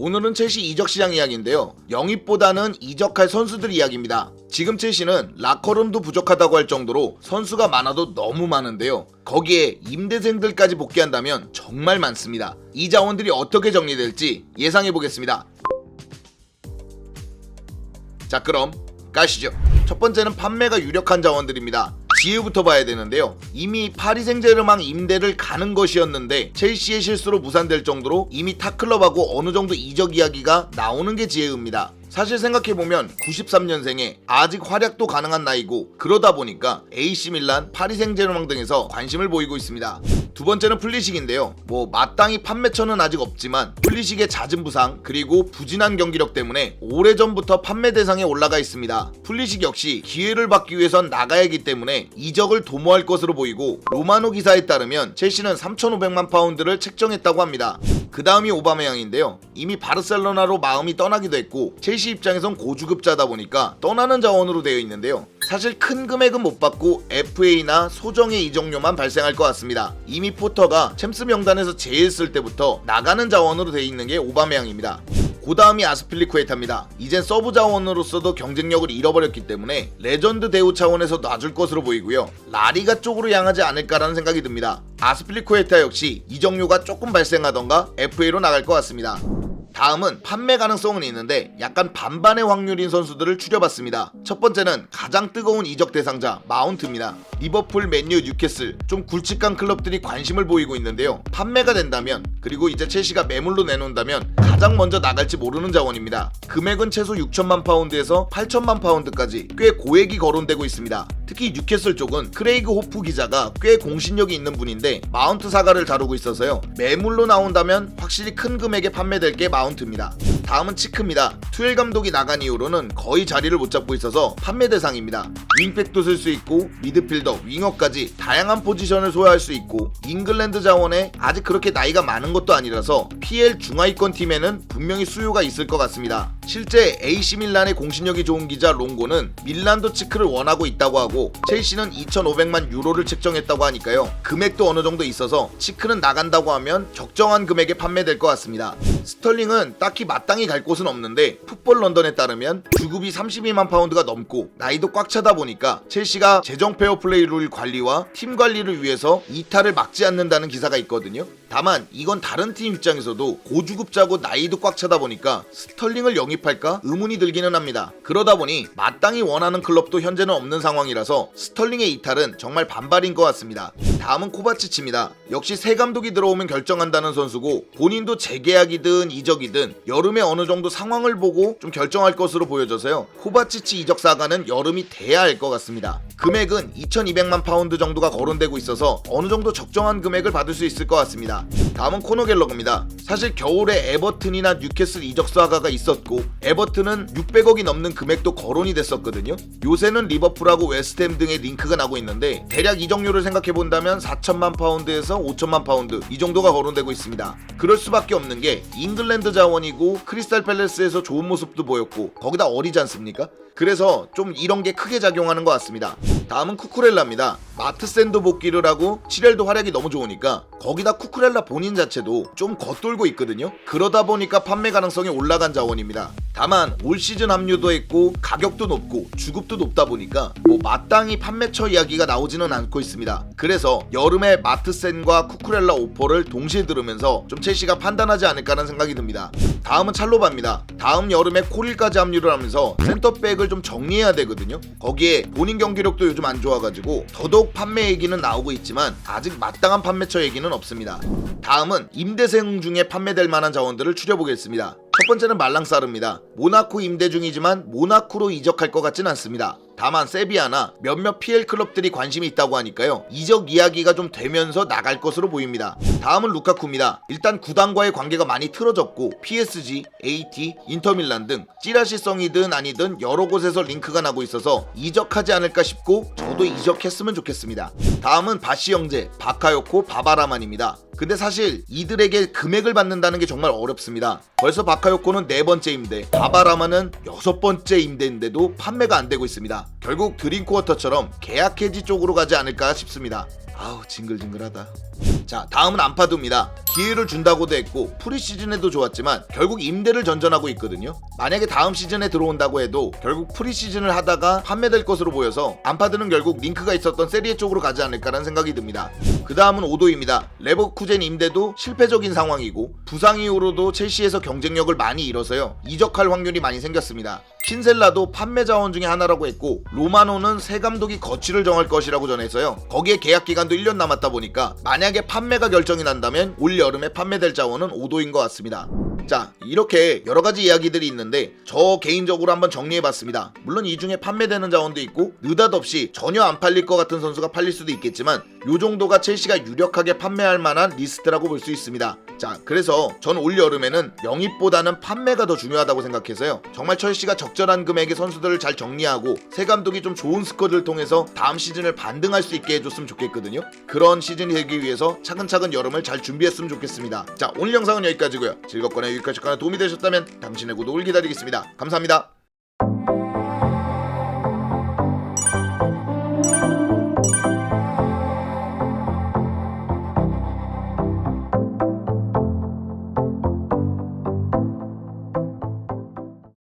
오늘은 첼시 이적 시장 이야기인데요. 영입보다는 이적할 선수들 이야기입니다. 지금 첼시는 라커룸도 부족하다고 할 정도로 선수가 많아도 너무 많은데요. 거기에 임대생들까지 복귀한다면 정말 많습니다. 이 자원들이 어떻게 정리될지 예상해보겠습니다. 자, 그럼 가시죠. 첫 번째는 판매가 유력한 자원들입니다. 지혜부터 봐야 되는데요. 이미 파리 생제르맹 임대를 가는 것이었는데 첼시의 실수로 무산될 정도로 이미 타클럽하고 어느 정도 이적 이야기가 나오는 게 지혜입니다. 사실 생각해보면 93년생에 아직 활약도 가능한 나이고 그러다 보니까 AC 밀란, 파리 생제르맹 등에서 관심을 보이고 있습니다. 두 번째는 플리식인데요. 마땅히 판매처는 아직 없지만 플리식의 잦은 부상 그리고 부진한 경기력 때문에 오래전부터 판매 대상에 올라가 있습니다. 플리식 역시 기회를 받기 위해선 나가야 하기 때문에 이적을 도모할 것으로 보이고 로마노 기사에 따르면 첼시는 3,500만 파운드를 책정했다고 합니다. 그 다음이 오바메양인데요. 이미 바르셀로나로 마음이 떠나기도 했고 첼시 입장에선 고주급자다 보니까 떠나는 자원으로 되어 있는데요. 사실 큰 금액은 못 받고 FA나 소정의 이적료만 발생할 것 같습니다. 이미 포터가 챔스 명단에서 제의했을 때부터 나가는 자원으로 되어 있는 게 오바메양입니다. 그 다음이 아스필리쿠에타입니다. 이젠 서브 자원으로서도 경쟁력을 잃어버렸기 때문에 레전드 대우 차원에서 놔줄 것으로 보이고요. 라리가 쪽으로 향하지 않을까라는 생각이 듭니다. 아스필리쿠에타 역시 이적료가 조금 발생하던가 FA로 나갈 것 같습니다. 다음은 판매 가능성은 있는데 약간 반반의 확률인 선수들을 추려봤습니다. 첫 번째는 가장 뜨거운 이적 대상자 마운트입니다. 리버풀, 맨유, 뉴캐슬 좀 굵직한 클럽들이 관심을 보이고 있는데요. 판매가 된다면 그리고 이제 첼시가 매물로 내놓는다면 가장 먼저 나갈지 모르는 자원입니다. 금액은 최소 6천만 파운드에서 8천만 파운드까지 꽤 고액이 거론되고 있습니다. 특히 뉴캐슬 쪽은 크레이그 호프 기자가 꽤 공신력이 있는 분인데 마운트 사가를 다루고 있어서요. 매물로 나온다면 확실히 큰 금액에 판매될 게 마운트입니다. 다음은 치크입니다. 투엘 감독이 나간 이후로는 거의 자리를 못 잡고 있어서 판매 대상입니다. 윙백도 쓸 수 있고 미드필더, 윙어까지 다양한 포지션을 소화할 수 있고 잉글랜드 자원에 아직 그렇게 나이가 많은 것도 아니라서 PL 중하위권 팀에는 분명히 수요가 있을 것 같습니다. 실제 AC 밀란의 공신력이 좋은 기자 롱고는 밀란도 치크를 원하고 있다고 하고 첼시는 2,500만 유로를 책정했다고 하니까요. 금액도 어느 정도 있어서 치크는 나간다고 하면 적정한 금액에 판매될 것 같습니다. 스털링은 딱히 마땅히 갈 곳은 없는데 풋볼 런던에 따르면 주급이 32만 파운드가 넘고 나이도 꽉 차다 보니까 첼시가 재정 페어플레이 룰 관리와 팀 관리를 위해서 이탈을 막지 않는다는 기사가 있거든요. 다만 이건 다른 팀 입장에서도 고주급자고 나이도 꽉 차다 보니까 스털링을 영입할까 의문이 들기는 합니다. 그러다 보니 마땅히 원하는 클럽도 현재는 없는 상황이라서 스털링의 이탈은 정말 반발인 것 같습니다. 다음은 코바치치입니다. 역시 새 감독이 들어오면 결정한다는 선수고 본인도 재계약이든 이적이든 여름에 어느 정도 상황을 보고 좀 결정할 것으로 보여져서요. 코바치치 이적 사가는 여름이 돼야 할 것 같습니다. 금액은 2,200만 파운드 정도가 거론되고 있어서 어느 정도 적정한 금액을 받을 수 있을 것 같습니다. 다음은 코너 갤러그입니다. 사실 겨울에 에버튼이나 뉴캐슬 이적 사가가 있었고 에버튼은 600억이 넘는 금액도 거론이 됐었거든요. 요새는 리버풀하고 웨스트햄 등의 링크가 나고 있는데 대략 이적료를 생각해본다면 4천만 파운드에서 5천만 파운드 이 정도가 거론되고 있습니다. 그럴 수밖에 없는 게 잉글랜드 자원이고 크리스탈 팰레스에서 좋은 모습도 보였고 거기다 어리지 않습니까? 그래서 좀 이런 게 크게 작용하는 것 같습니다. 다음은 쿠쿠렐라입니다. 마트센도 복귀를 하고 7일도 활약이 너무 좋으니까 거기다 쿠쿠렐라 본인 자체도 좀 겉돌고 있거든요. 그러다 보니까 판매 가능성이 올라간 자원입니다. 다만 올 시즌 합류도 했고 가격도 높고 주급도 높다 보니까 마땅히 판매처 이야기가 나오지는 않고 있습니다. 그래서 여름에 마트센과 쿠쿠렐라 오퍼를 동시에 들으면서 좀 첼시가 판단하지 않을까라는 생각이 듭니다. 다음은 찰로바입니다. 다음 여름에 코릴까지 합류를 하면서 센터백을 좀 정리해야 되거든요. 거기에 본인 경기력도 요즘 안 좋아가지고 더더욱 판매 얘기는 나오고 있지만 아직 마땅한 판매처 얘기는 없습니다. 다음은 임대생 중에 판매될 만한 자원들을 추려보겠습니다. 첫 번째는 말랑사르입니다. 모나코 임대 중이지만 모나코로 이적할 것 같진 않습니다. 다만 세비야나 몇몇 PL 클럽들이 관심이 있다고 하니까요. 이적 이야기가 좀 되면서 나갈 것으로 보입니다. 다음은 루카쿠입니다. 일단 구단과의 관계가 많이 틀어졌고 PSG, AT, 인터밀란 등 찌라시성이든 아니든 여러 곳에서 링크가 나고 있어서 이적하지 않을까 싶고 저도 이적했으면 좋겠습니다. 다음은 바시 형제, 바카요코, 바바라만입니다. 근데 사실 이들에게 금액을 받는다는 게 정말 어렵습니다. 벌써 바카요코는 4번째 임대, 가바라마는 6번째 임대인데도 판매가 안 되고 있습니다. 결국 드림쿼터처럼 계약 해지 쪽으로 가지 않을까 싶습니다. 아우 징글징글하다. 자, 다음은 안파두입니다. 기회를 준다고도 했고 프리시즌에도 좋았지만 결국 임대를 전전하고 있거든요. 만약에 다음 시즌에 들어온다고 해도 결국 프리시즌을 하다가 판매될 것으로 보여서 안파두는 결국 링크가 있었던 세리에 쪽으로 가지 않을까라는 생각이 듭니다. 그 다음은 오도입니다. 레버쿠젠 임대도 실패적인 상황이고 부상 이후로도 첼시에서 경쟁력을 많이 잃어서요, 이적할 확률이 많이 생겼습니다. 킨셀라도 판매 자원 중에 하나라고 했고 로마노는 새 감독이 거취를 정할 것이라고 전해서요, 거기에 계약 기간도 1년 남았다 보니까 만약에 판매가 결정이 난다면 올 여름에 판매될 자원은 오도인 것 같습니다. 자, 이렇게 여러가지 이야기들이 있는데 저 개인적으로 한번 정리해봤습니다. 물론 이 중에 판매되는 자원도 있고 느닷없이 전혀 안 팔릴 것 같은 선수가 팔릴 수도 있겠지만 요 정도가 첼시가 유력하게 판매할 만한 리스트라고 볼 수 있습니다. 자, 그래서 전 올 여름에는 영입보다는 판매가 더 중요하다고 생각해서요, 정말 첼시가 적절한 금액의 선수들을 잘 정리하고 새 감독이 좀 좋은 스쿼드를 통해서 다음 시즌을 반등할 수 있게 해줬으면 좋겠거든요. 그런 시즌이 되기 위해서 차근차근 여름을 잘 준비했으면 좋겠습니다. 자, 오늘 영상은 여기까지고요. 즐겁거나 유익하셨거나 도움이 되셨다면 당신의 구독을 기다리겠습니다. 감사합니다.